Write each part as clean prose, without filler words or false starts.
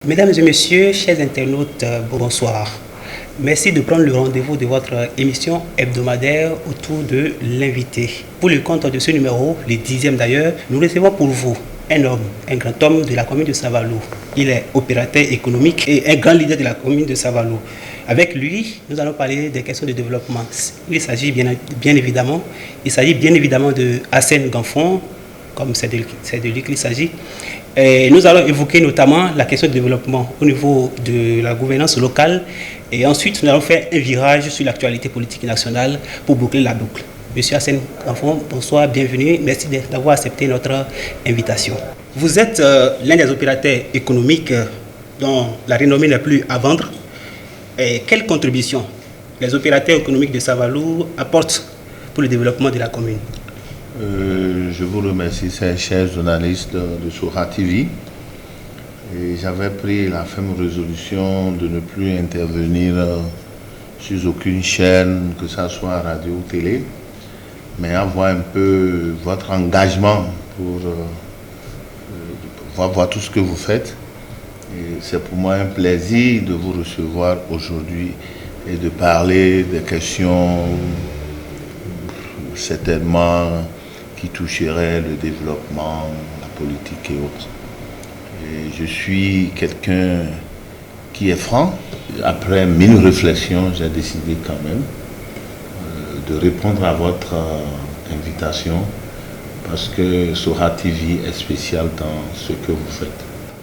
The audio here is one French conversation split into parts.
Mesdames et messieurs, chers internautes, bonsoir. Merci de prendre le rendez-vous de votre émission hebdomadaire autour de l'invité. Pour le compte de ce numéro, le 10e d'ailleurs, nous recevons pour vous un homme, un grand homme de la commune de Savalou. Il est opérateur économique et un grand leader de la commune de Savalou. Avec lui, nous allons parler des questions de développement. Il s'agit bien évidemment de Hassane Ganfon, comme c'est de lui qu'il s'agit. Et nous allons évoquer notamment la question du développement au niveau de la gouvernance locale. Et ensuite, nous allons faire un virage sur l'actualité politique nationale pour boucler la boucle. Monsieur Hassane Ganfon, bonsoir, bienvenue. Merci d'avoir accepté notre invitation. Vous êtes l'un des opérateurs économiques dont la renommée n'est plus à vendre. Et quelle contribution les opérateurs économiques de Savalou apportent pour le développement de la commune? Je vous remercie, chers journalistes de Soha TV. Et j'avais pris la ferme résolution de ne plus intervenir sur aucune chaîne, que ce soit radio ou télé, mais avoir un peu votre engagement pour voir tout ce que vous faites. C'est pour moi un plaisir de vous recevoir aujourd'hui et de parler des questions certainement qui toucheraient le développement, la politique et autres. Et je suis quelqu'un qui est franc. Après 1000 réflexions, j'ai décidé quand même de répondre à votre invitation parce que Soha TV est spécial dans ce que vous faites.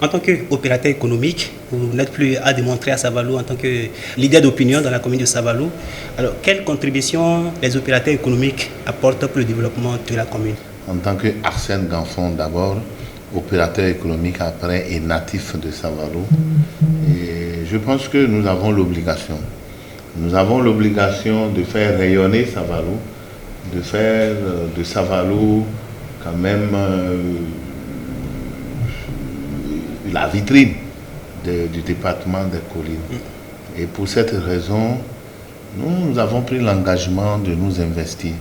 En tant qu'opérateur économique, vous n'êtes plus à démontrer à Savalou en tant que leader d'opinion dans la commune de Savalou. Alors, quelle contribution les opérateurs économiques apportent pour le développement de la commune? En tant que Hassane Ganfon d'abord, opérateur économique après et natif de Savalou. Et je pense que nous avons l'obligation. Nous avons l'obligation de faire rayonner Savalou, de faire de Savalou quand même la vitrine du département des collines. Et pour cette raison, nous avons pris l'engagement de nous investir.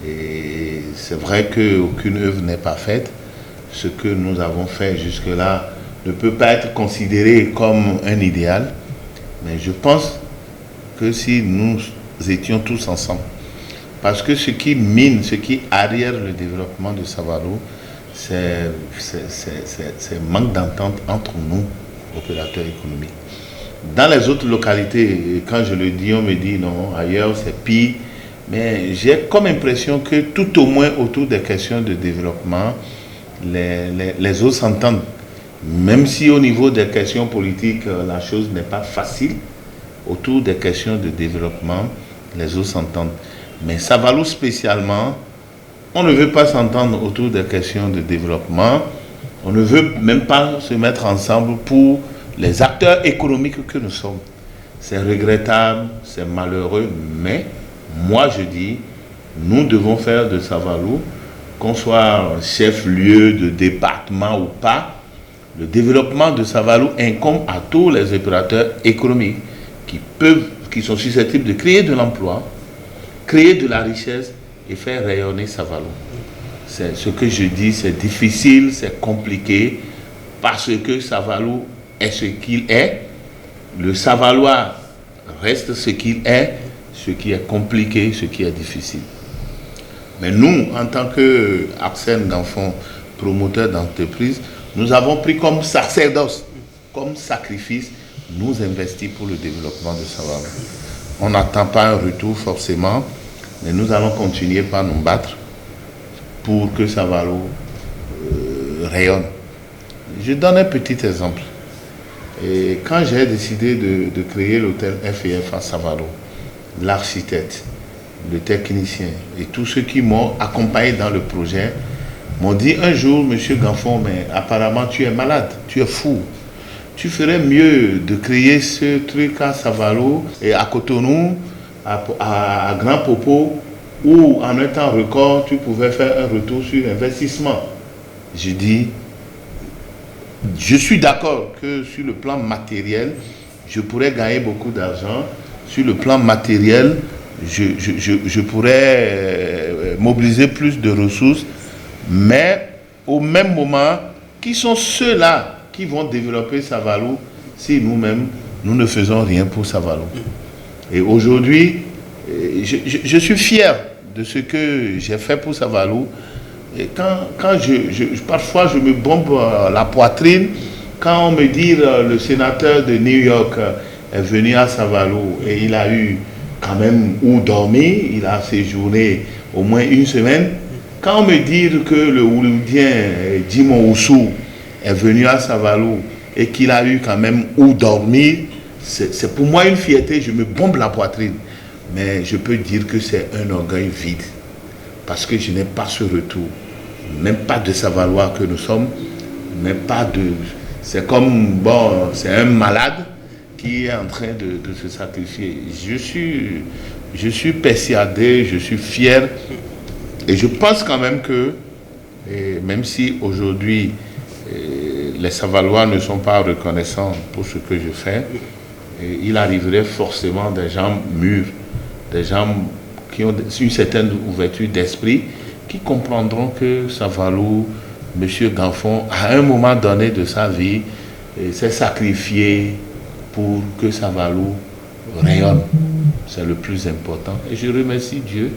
Et c'est vrai qu'aucune œuvre n'est pas faite. Ce que nous avons fait jusque-là ne peut pas être considéré comme un idéal. Mais je pense que si nous étions tous ensemble, parce que ce qui mine, ce qui arrière le développement de Savalou, c'est manque d'entente entre nous, opérateurs économiques. Dans les autres localités, quand je le dis, on me dit non, ailleurs c'est pire. Mais j'ai comme impression que tout au moins autour des questions de développement, les autres s'entendent. Même si au niveau des questions politiques, la chose n'est pas facile, autour des questions de développement, les autres s'entendent. Mais Savalou spécialement, on ne veut pas s'entendre autour des questions de développement. On ne veut même pas se mettre ensemble pour les acteurs économiques que nous sommes. C'est regrettable, c'est malheureux, mais moi je dis, nous devons faire de Savalou, qu'on soit chef-lieu de département ou pas, le développement de Savalou incombe à tous les opérateurs économiques qui sont susceptibles de créer de l'emploi, créer de la richesse et faire rayonner Savalou. C'est ce que je dis, c'est difficile, c'est compliqué, parce que Savalou est ce qu'il est, le Savalois reste ce qu'il est, ce qui est compliqué, ce qui est difficile. Mais nous, en tant que Hassane Ganfon, promoteur d'entreprise, nous avons pris comme sacerdoce, comme sacrifice, nous investir pour le développement de Savalou. On n'attend pas un retour forcément, mais nous allons continuer par nous battre pour que Savalou rayonne. Je donne un petit exemple. Et quand j'ai décidé de créer l'hôtel F&F à Savalou, l'architecte, le technicien et tous ceux qui m'ont accompagné dans le projet m'ont dit un jour, monsieur Ganfon, mais apparemment tu es malade, tu es fou. Tu ferais mieux de créer ce truc à Savalou et à Cotonou, à Grand Popo, où en un temps record, tu pouvais faire un retour sur investissement. Je dis, je suis d'accord que sur le plan matériel, je pourrais gagner beaucoup d'argent. Sur le plan matériel, je pourrais mobiliser plus de ressources, mais au même moment, qui sont ceux-là qui vont développer Savalou si nous-mêmes, nous ne faisons rien pour Savalou. Et aujourd'hui, je suis fier de ce que j'ai fait pour Savalou. Et parfois, je me bombe la poitrine quand on me dit le sénateur de New York est venu à Savalou et il a eu quand même où dormir, il a séjourné au moins une semaine. Quand on me dit que le Houloudien Jimon Oussou est venu à Savalou et qu'il a eu quand même où dormir, c'est pour moi une fierté, je me bombe la poitrine. Mais je peux dire que c'est un orgueil vide. Parce que je n'ai pas ce retour. Même pas de Savalois que nous sommes. Même pas de... C'est comme, bon, c'est un malade qui est en train de se sacrifier. Je suis persuadé, je suis fier. Et je pense quand même que, même si aujourd'hui, les Savalois ne sont pas reconnaissants pour ce que je fais, il arriverait forcément des gens mûrs, des gens qui ont une certaine ouverture d'esprit, qui comprendront que Savalou, M. Ganfon, à un moment donné de sa vie, s'est sacrifié pour que Savalou rayonne. C'est le plus important. Et je remercie Dieu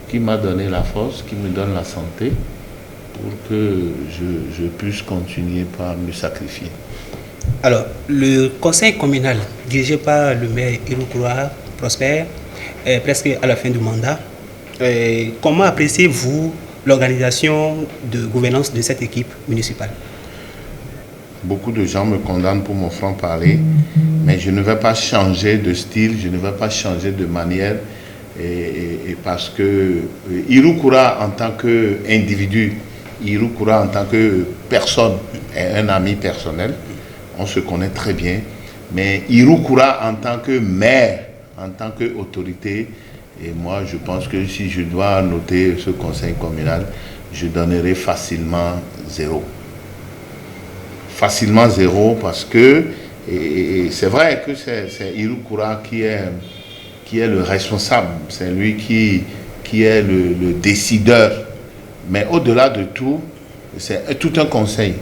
qui m'a donné la force, qui me donne la santé, pour que je puisse continuer par me sacrifier. Alors, le conseil communal dirigé par le maire Iroukura Prosper est presque à la fin du mandat. Comment appréciez-vous l'organisation de gouvernance de cette équipe municipale? Beaucoup de gens me condamnent pour mon franc-parler, mais je ne vais pas changer de style, je ne vais pas changer de manière, et parce que Iroukura en tant qu'individu, Iroukura en tant que personne est un ami personnel, on se connaît très bien, mais Iroukura en tant que maire, en tant qu'autorité, et moi je pense que si je dois noter ce conseil communal, je donnerai facilement 0. Facilement 0 parce que c'est vrai que c'est Iroukura qui est le responsable, c'est lui qui est le décideur, mais au-delà de tout, c'est tout un conseil.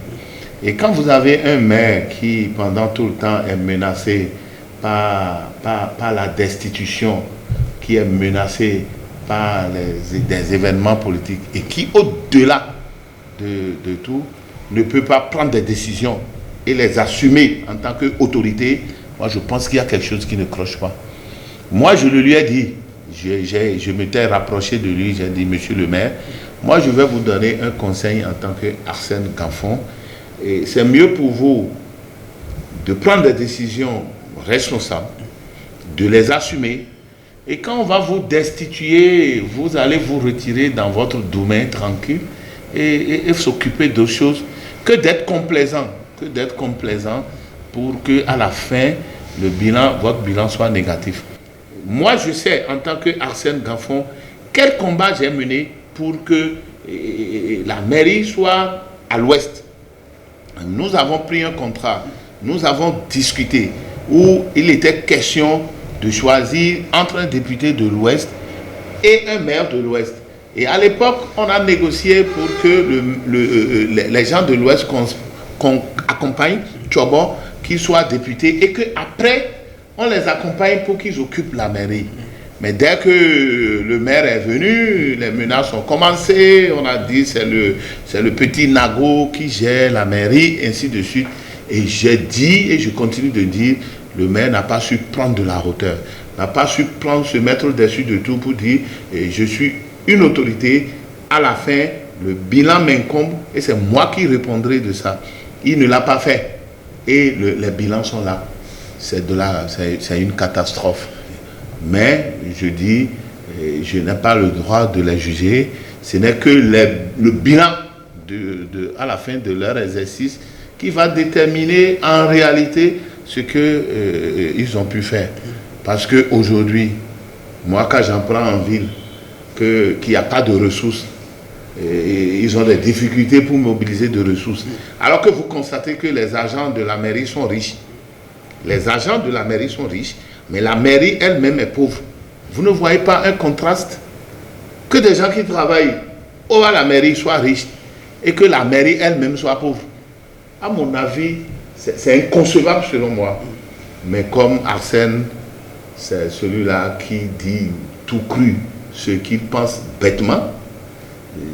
Et quand vous avez un maire qui pendant tout le temps est menacé par la destitution, qui est menacé par des événements politiques et qui au-delà de tout ne peut pas prendre des décisions et les assumer en tant qu'autorité, moi je pense qu'il y a quelque chose qui ne cloche pas. Moi je le lui ai dit, je m'étais rapproché de lui, j'ai dit monsieur le maire, moi je vais vous donner un conseil en tant qu'Arsène Ganfon, et c'est mieux pour vous de prendre des décisions responsables, de les assumer, et quand on va vous destituer, vous allez vous retirer dans votre domaine tranquille et s'occuper d'autres choses que d'être complaisant, pour que à la fin votre bilan soit négatif. Moi je sais en tant qu'Arsène Ganfon quel combat j'ai mené pour que la mairie soit à l'ouest. Nous avons pris un contrat, nous avons discuté où il était question de choisir entre un député de l'ouest et un maire de l'ouest. Et à l'époque, on a négocié pour que les gens de l'ouest qu'on accompagne Tchobo, qu'ils soient députés, et qu'après, on les accompagne pour qu'ils occupent la mairie. Mais dès que le maire est venu, les menaces ont commencé, on a dit c'est le petit Nago qui gère la mairie, ainsi de suite. Et j'ai dit, et je continue de dire, le maire n'a pas su prendre de la hauteur, n'a pas su se mettre dessus de tout pour dire je suis une autorité, à la fin, le bilan m'incombe et c'est moi qui répondrai de ça. Il ne l'a pas fait et les bilans sont là. C'est une catastrophe. Mais je dis, je n'ai pas le droit de les juger. Ce n'est que le bilan à la fin de leur exercice qui va déterminer en réalité ce qu'ils ont pu faire. Parce qu'aujourd'hui, moi quand j'en prends en ville, qu'il n'y a pas de ressources, ils ont des difficultés pour mobiliser de ressources. Alors que vous constatez que les agents de la mairie sont riches. Les agents de la mairie sont riches, mais la mairie elle-même est pauvre. Vous ne voyez pas un contraste? Que des gens qui travaillent à la mairie soient riches et que la mairie elle-même soit pauvre. À mon avis, C'est inconcevable selon moi. Mais comme Arsène, c'est celui-là qui dit tout cru ce qu'il pense bêtement,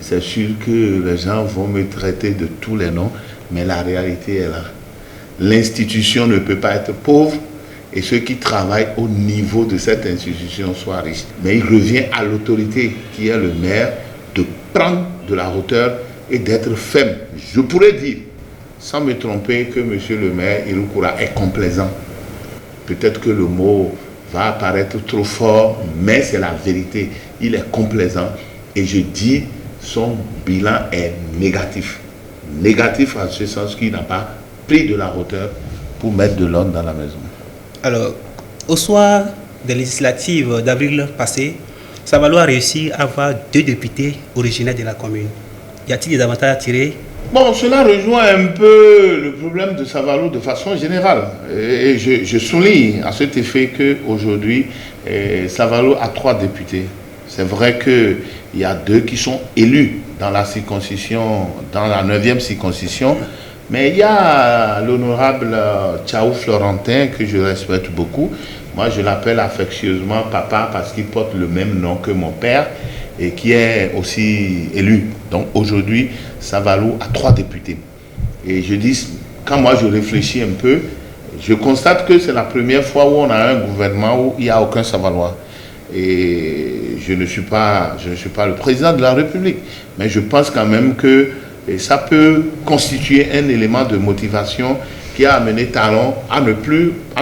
c'est sûr que les gens vont me traiter de tous les noms, mais la réalité est là. L'institution ne peut pas être pauvre et ceux qui travaillent au niveau de cette institution soient riches. Mais il revient à l'autorité qui est le maire de prendre de la hauteur et d'être ferme. Je pourrais dire, sans me tromper, que monsieur le maire Iroukoura est complaisant. Peut-être que le mot va apparaître trop fort, mais c'est la vérité. Il est complaisant et je dis, son bilan est négatif. Négatif en ce sens qu'il n'a pas pris de la hauteur pour mettre de l'ordre dans la maison. Alors, au soir des législatives d'avril passé, Savalo a réussi à avoir 2 députés originaires de la commune. Y a-t-il des avantages à tirer? Bon, cela rejoint un peu le problème de Savalo de façon générale. Et je souligne à cet effet qu'aujourd'hui, Savalo a 3 députés. C'est vrai qu'il y a 2 qui sont élus dans la circonscription, dans la 9e circonscription. Mais il y a l'honorable Tchaou Florentin, que je respecte beaucoup. Moi, je l'appelle affectueusement papa parce qu'il porte le même nom que mon père et qui est aussi élu. Donc aujourd'hui, Savalo a 3 députés. Et je dis, quand moi je réfléchis un peu, je constate que c'est la première fois où on a un gouvernement où il n'y a aucun Savalois. Et je ne suis pas le président de la République. Mais je pense quand même que ça peut constituer un élément de motivation qui a amené Talon à ne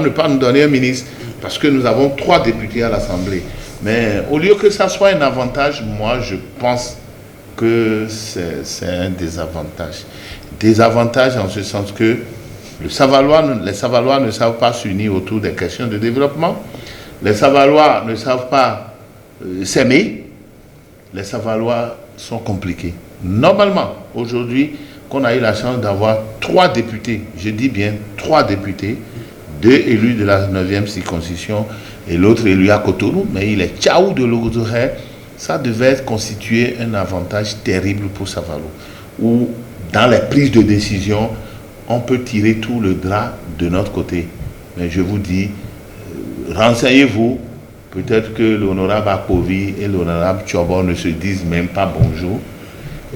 pas nous donner un ministre. Parce que nous avons 3 députés à l'Assemblée. Mais au lieu que ça soit un avantage, moi je pense que c'est un désavantage. Désavantage en ce sens que les Savalois ne savent pas s'unir autour des questions de développement. Les Savalois ne savent pas s'aimer. Les Savalois sont compliqués. Normalement, aujourd'hui, qu'on a eu la chance d'avoir 3 députés, je dis bien 3 députés, 2 élus de la 9e circonscription et l'autre élu à Cotonou, mais il est Tchaou de Logozouré, ça devait constituer un avantage terrible pour Savalo, où dans les prises de décision, on peut tirer tout le drap de notre côté. Mais je vous dis, renseignez-vous, peut-être que l'honorable Akovi et l'honorable Tchobor ne se disent même pas bonjour.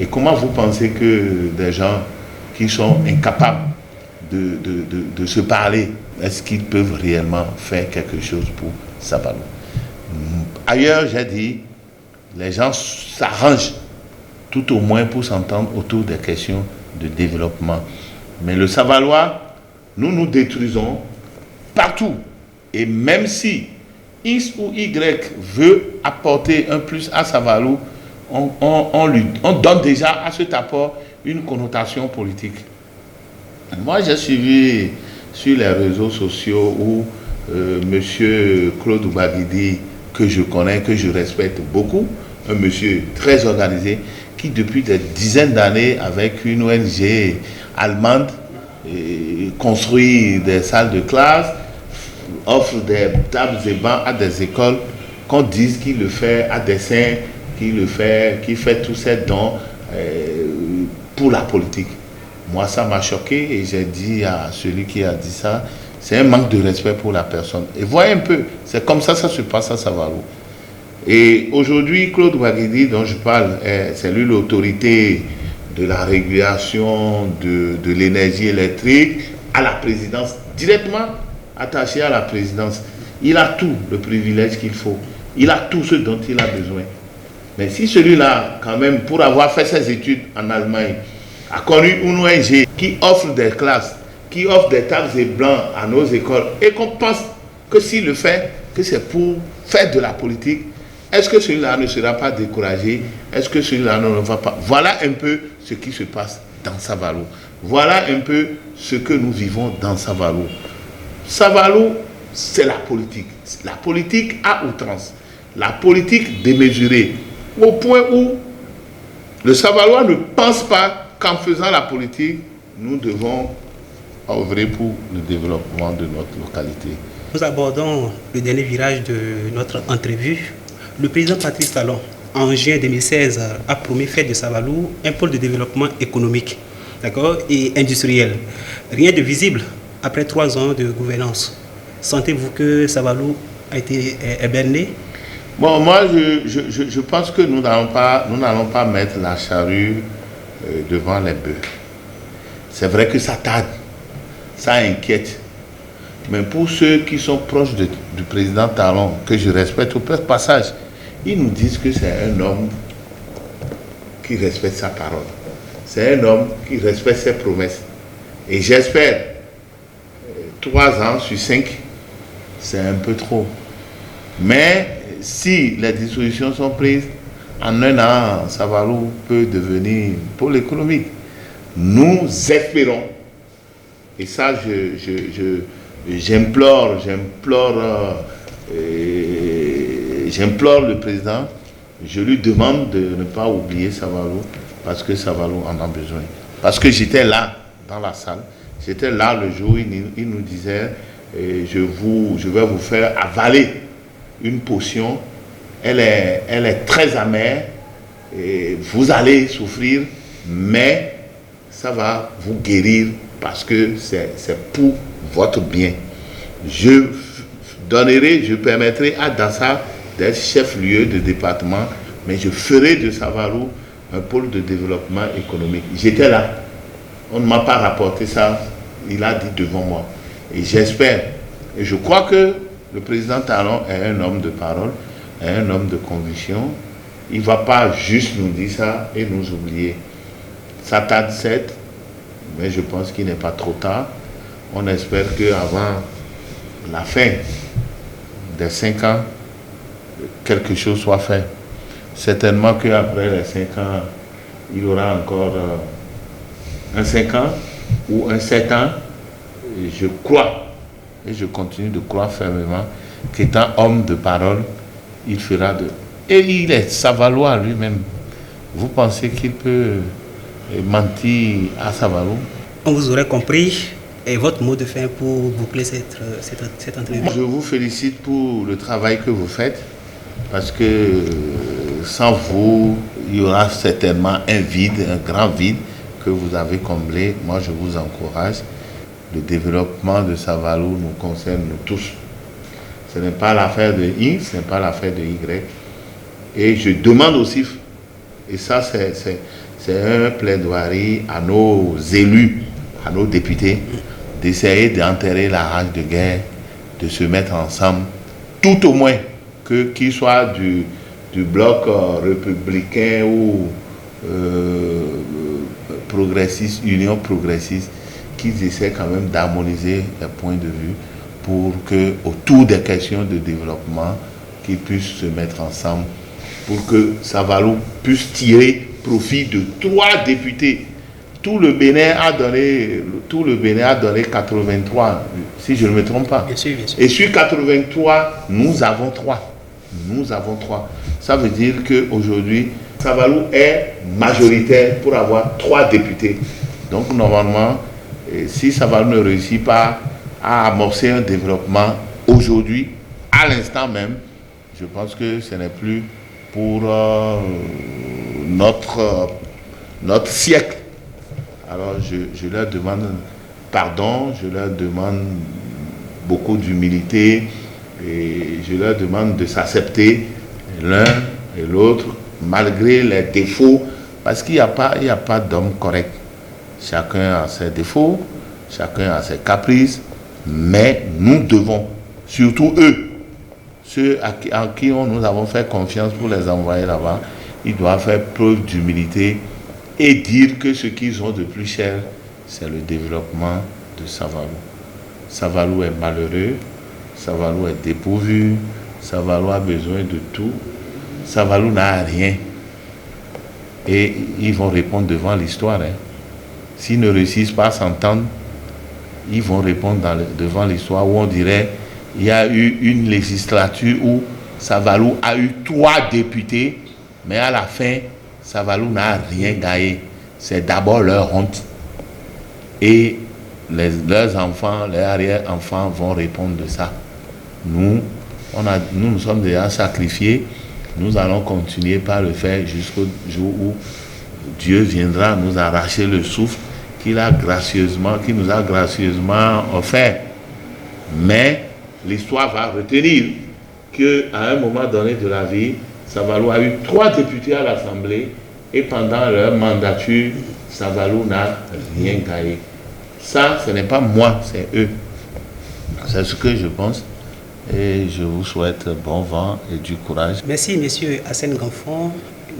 Et comment vous pensez que des gens qui sont incapables de se parler, est-ce qu'ils peuvent réellement faire quelque chose pour Savalo? Ailleurs, j'ai dit, les gens s'arrangent tout au moins pour s'entendre autour des questions de développement. Mais le Savalois, nous détruisons partout. Et même si X ou Y veut apporter un plus à Savalo, on donne déjà à cet apport une connotation politique. Moi, j'ai suivi sur les réseaux sociaux où monsieur Claude Oubaguidi, que je connais, que je respecte beaucoup, un monsieur très organisé, qui depuis des dizaines d'années, avec une ONG allemande, construit des salles de classe, offre des tables et bancs à des écoles, qu'on dise qu'il le fait à dessein, qu'il fait tous ces dons pour la politique. Moi, ça m'a choqué et j'ai dit à celui qui a dit ça, c'est un manque de respect pour la personne. Et voyez un peu, c'est comme ça se passe à Savalo. Et aujourd'hui, Claude Oubaguidi, dont je parle, c'est lui l'autorité de la régulation de l'énergie électrique à la présidence, directement attaché à la présidence. Il a tout le privilège qu'il faut. Il a tout ce dont il a besoin. Mais si celui-là, quand même, pour avoir fait ses études en Allemagne, a connu une ONG qui offre des classes, qui offre des tables et blancs à nos écoles, et qu'on pense que s'il le fait, que c'est pour faire de la politique, est-ce que celui-là ne sera pas découragé? Est-ce que celui-là ne va pas? Voilà un peu ce qui se passe dans Savalo. Voilà un peu ce que nous vivons dans Savalo. Savalo, c'est la politique. La politique à outrance. La politique démesurée. Au point où le Savalois ne pense pas qu'en faisant la politique, nous devons œuvrer pour le développement de notre localité. Nous abordons le dernier virage de notre entrevue. Le président Patrice Talon, en juin 2016, a promis faire de Savalo un pôle de développement économique, d'accord, et industriel. Rien de visible après 3 ans de gouvernance, sentez-vous que Savalou a été berné? Bon, moi, je pense que nous n'allons pas mettre la charrue devant les bœufs. C'est vrai que ça tarde, ça inquiète. Mais pour ceux qui sont proches du président Talon, que je respecte au passage, ils nous disent que c'est un homme qui respecte sa parole. C'est un homme qui respecte ses promesses. Et j'espère, 3 ans sur 5, c'est un peu trop. Mais si les dispositions sont prises, en 1 an, Savalou peut devenir pôle économique. Nous espérons, et ça j'implore le président, je lui demande de ne pas oublier Savalou, parce que Savalou en a besoin. Parce que j'étais là, dans la salle, j'étais là le jour où il nous disait, je vais vous faire avaler une potion, elle est très amère, et vous allez souffrir, mais ça va vous guérir parce que c'est pour votre bien. Je permettrai à Dassa d'être chef-lieu de département, mais je ferai de Savalou un pôle de développement économique. J'étais là, on ne m'a pas rapporté ça, il a dit devant moi. Et j'espère, et je crois que le président Talon est un homme de parole, est un homme de conviction. Il ne va pas juste nous dire ça et nous oublier. Ça tarde 7, mais je pense qu'il n'est pas trop tard. On espère qu'avant la fin des 5 ans, quelque chose soit fait. Certainement qu'après les 5 ans, il y aura encore un 5 ans ou un 7 ans. Et je crois, et je continue de croire fermement, qu'étant homme de parole, il fera de... Et il est Savalois lui-même. Vous pensez qu'il peut mentir à Savalou? On vous aurait compris. Et votre mot de fin pour boucler cette entrevue? Je vous félicite pour le travail que vous faites, parce que sans vous, il y aura certainement un vide, un grand vide que vous avez comblé. Moi, je vous encourage. Le développement de Savalou nous concerne nous tous. Ce n'est pas l'affaire de X, ce n'est pas l'affaire de Y. Et je demande aussi, et ça c'est un plaidoirie à nos élus, à nos députés, d'essayer d'enterrer la rage de guerre, de se mettre ensemble, tout au moins, qu'ils soient du bloc républicain ou progressiste, union progressiste, qu'ils essaient quand même d'harmoniser les points de vue pour que, autour des questions de développement, qu'ils puissent se mettre ensemble pour que Savalou puisse tirer profit de 3 députés. Tout le Bénin a donné 83, si je ne me trompe pas. Bien sûr, bien sûr. Et sur 83, nous avons 3. Nous avons 3. Ça veut dire qu'aujourd'hui, Savalou est majoritaire pour avoir 3 députés. Donc normalement, si Savalou ne réussit pas à amorcer un développement aujourd'hui, à l'instant même, je pense que ce n'est plus pour notre siècle. Alors je leur demande pardon, je leur demande beaucoup d'humilité et je leur demande de s'accepter l'un et l'autre malgré les défauts, parce qu'il n'y a pas d'homme correct. Chacun a ses défauts, chacun a ses caprices, mais nous devons, surtout eux, ceux à qui nous avons fait confiance pour les envoyer là-bas, ils doivent faire preuve d'humilité et dire que ce qu'ils ont de plus cher, c'est le développement de Savalou. Savalou est malheureux, Savalou est dépourvu, Savalou a besoin de tout, Savalou n'a rien. Et ils vont répondre devant l'histoire. S'ils ne réussissent pas à s'entendre, ils vont répondre devant l'histoire où on dirait il y a eu une législature où Savalou a eu 3 députés, mais à la fin, Savalou n'a rien gagné. C'est d'abord leur honte. Et leurs enfants, leurs arrière-enfants vont répondre de ça. Nous nous sommes déjà sacrifiés. Nous allons continuer par le faire jusqu'au jour où Dieu viendra nous arracher le souffle, qui nous a gracieusement offert. Mais l'histoire va retenir qu'à un moment donné de la vie, Savalou a eu 3 députés à l'Assemblée et pendant leur mandature, Savalou n'a rien gagné. Ça, ce n'est pas moi, c'est eux. C'est ce que je pense. Et je vous souhaite bon vent et du courage. Merci, Monsieur Hassen Gamfon.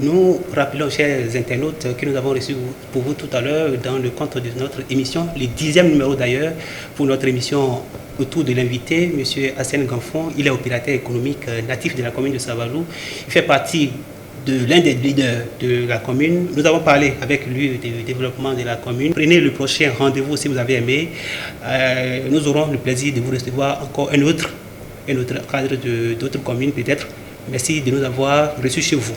Nous rappelons, chers internautes, que nous avons reçu pour vous tout à l'heure dans le cadre de notre émission, le 10e numéro d'ailleurs, pour notre émission autour de l'invité, M. Hassen Gamfon. Il est opérateur économique natif de la commune de Savalou. Il fait partie de l'un des leaders de la commune. Nous avons parlé avec lui du développement de la commune. Prenez le prochain rendez-vous si vous avez aimé. Nous aurons le plaisir de vous recevoir encore un autre cadre d'autres communes peut-être. Merci de nous avoir reçus chez vous.